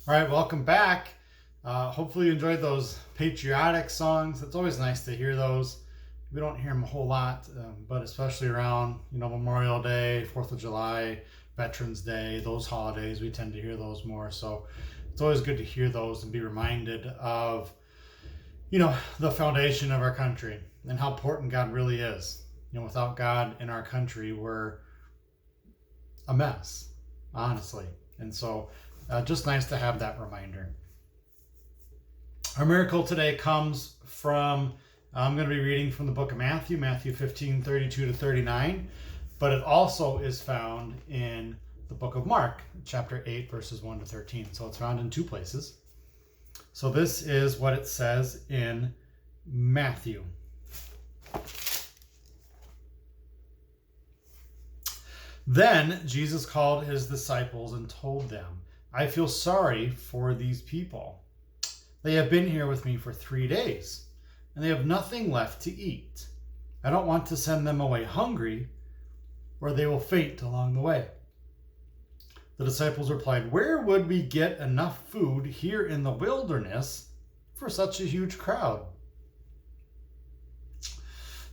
All right, welcome back. Hopefully you enjoyed those patriotic songs. It's always nice to hear those. We don't hear them a whole lot, but especially around Memorial Day, 4th of July, Veterans Day, those holidays, we tend to hear those more. So it's always good to hear those and be reminded of the foundation of our country and how important God really is. Without God in our country, we're a mess, honestly. And so just nice to have that reminder. Our miracle today comes from, I'm going to be reading from the book of Matthew 15, 32 to 39, but it also is found in the book of Mark, chapter 8, verses 1 to 13. So it's found in two places. So this is what it says in Matthew. Then Jesus called his disciples and told them, I feel sorry for these people. They have been here with me for 3 days, and they have nothing left to eat. I don't want to send them away hungry, or they will faint along the way. The disciples replied, Where would we get enough food here in the wilderness for such a huge crowd?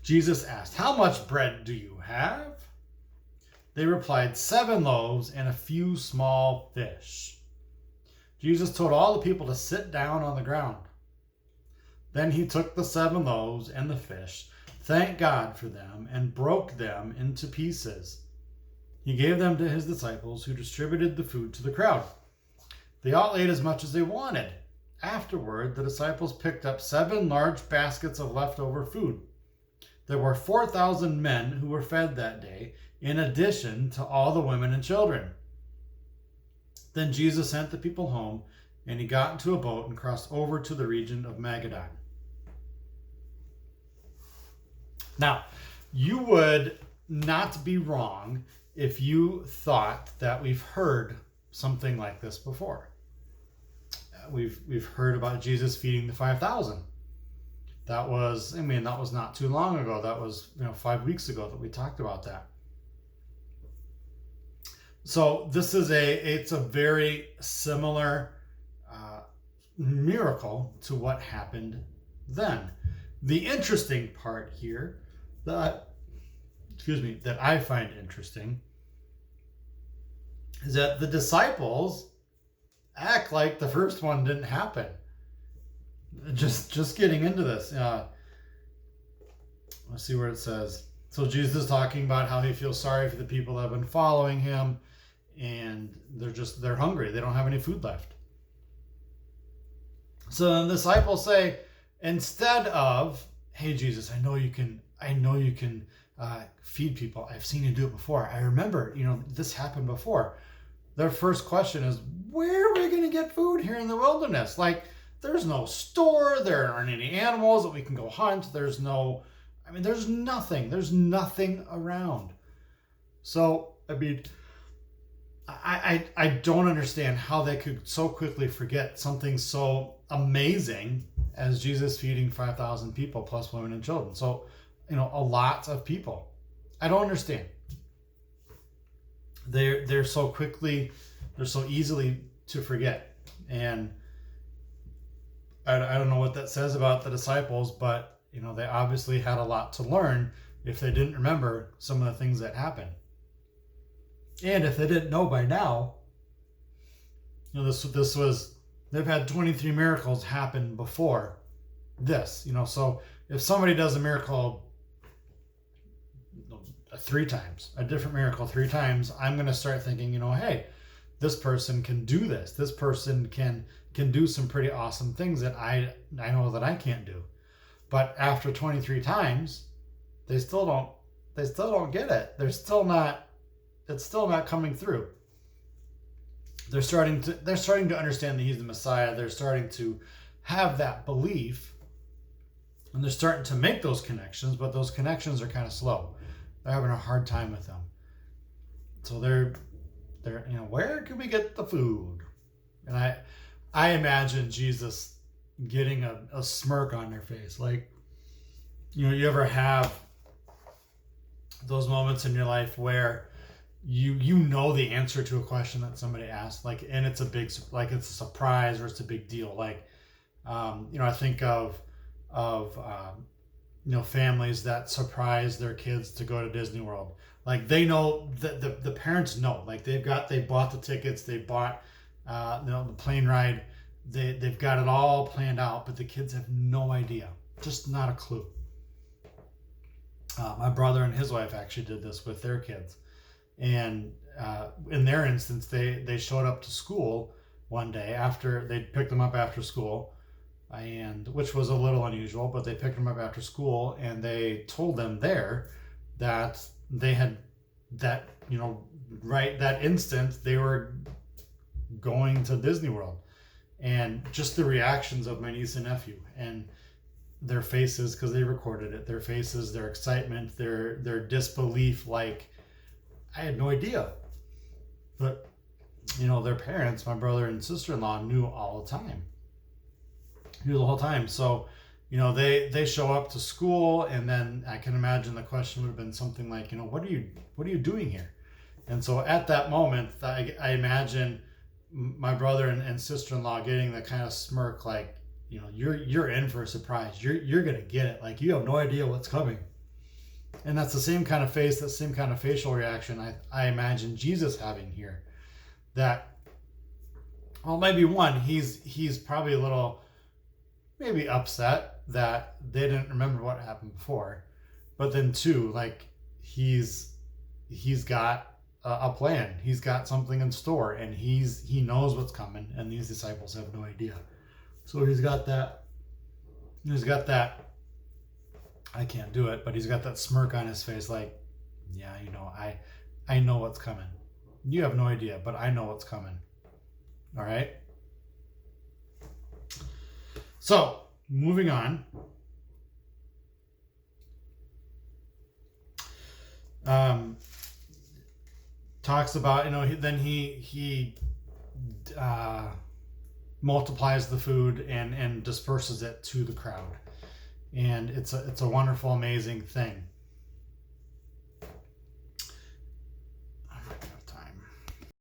Jesus asked, How much bread do you have? They replied, 7 loaves and a few small fish. Jesus told all the people to sit down on the ground. Then he took the 7 loaves and the fish, thanked God for them, and broke them into pieces. He gave them to his disciples, who distributed the food to the crowd. They all ate as much as they wanted. Afterward, the disciples picked up 7 large baskets of leftover food. There were 4,000 men who were fed that day, in addition to all the women and children. Then Jesus sent the people home, and he got into a boat and crossed over to the region of Magadan. Now, you would not be wrong if you thought that we've heard something like this before. We've heard about Jesus feeding the 5,000. That was not too long ago. That was 5 weeks ago that we talked about that. So this is it's a very similar miracle to what happened then. The interesting part here that I find interesting is that the disciples act like the first one didn't happen. Just getting into this. Let's see where it says. So Jesus is talking about how he feels sorry for the people that have been following him, and they're hungry. They don't have any food left. So the disciples say, instead of, hey Jesus, I know you can feed people. I've seen you do it before. I remember, this happened before. Their first question is, where are we going to get food here in the wilderness? Like, there's no store. There aren't any animals that we can go hunt. There's nothing. There's nothing around. So, I don't understand how they could so quickly forget something so amazing as Jesus feeding 5,000 people plus women and children. So, a lot of people. I don't understand. They're so easily to forget. And I don't know what that says about the disciples, but they obviously had a lot to learn if they didn't remember some of the things that happened. And if they didn't know by now, they've had 23 miracles happen before this. So if somebody does a miracle 3 times, a different miracle 3 times, I'm going to start thinking, hey, this person can do this. This person can do some pretty awesome things that I know that I can't do. But after 23 times, they still don't get it. It's still not coming through. They're starting to understand that he's the Messiah. They're starting to have that belief, and they're starting to make those connections, but those connections are kind of slow. They're having a hard time with them. So they're where can we get the food? And I imagine Jesus getting a smirk on their face. Like, you ever have those moments in your life where you know the answer to a question that somebody asked, like, and it's a big, like, it's a surprise or it's a big deal. Like, I think of families that surprise their kids to go to Disney World. Like, they know that the parents know, like, they bought the tickets, they bought the plane ride, they've got it all planned out, but the kids have no idea, just not a clue. My brother and his wife actually did this with their kids. And in their instance, they showed up to school one day after they picked them up after school, and which was a little unusual, but they picked them up after school, and they told them there that they had that right that instant they were going to Disney World, and just the reactions of my niece and nephew and their faces, because they recorded it, their faces, their excitement, their disbelief, like, I had no idea. But, their parents, my brother and sister-in-law, knew all the time. Knew the whole time. So, they show up to school, and then I can imagine the question would have been something like, what are you doing here? And so at that moment, I imagine my brother and sister-in-law getting the kind of smirk, like, you're in for a surprise. You're gonna get it. Like, you have no idea what's coming. And that's the same kind of face, that same kind of facial reaction I imagine Jesus having here. That, well, maybe one, he's probably a little, maybe upset that they didn't remember what happened before. But then two, like, he's got a plan. He's got something in store, and he knows what's coming, and these disciples have no idea. So he's got that, I can't do it, but he's got that smirk on his face, like, yeah, I know what's coming. You have no idea, but I know what's coming. All right? So, moving on. Talks about, then he multiplies the food and disperses it to the crowd. And it's a wonderful, amazing thing.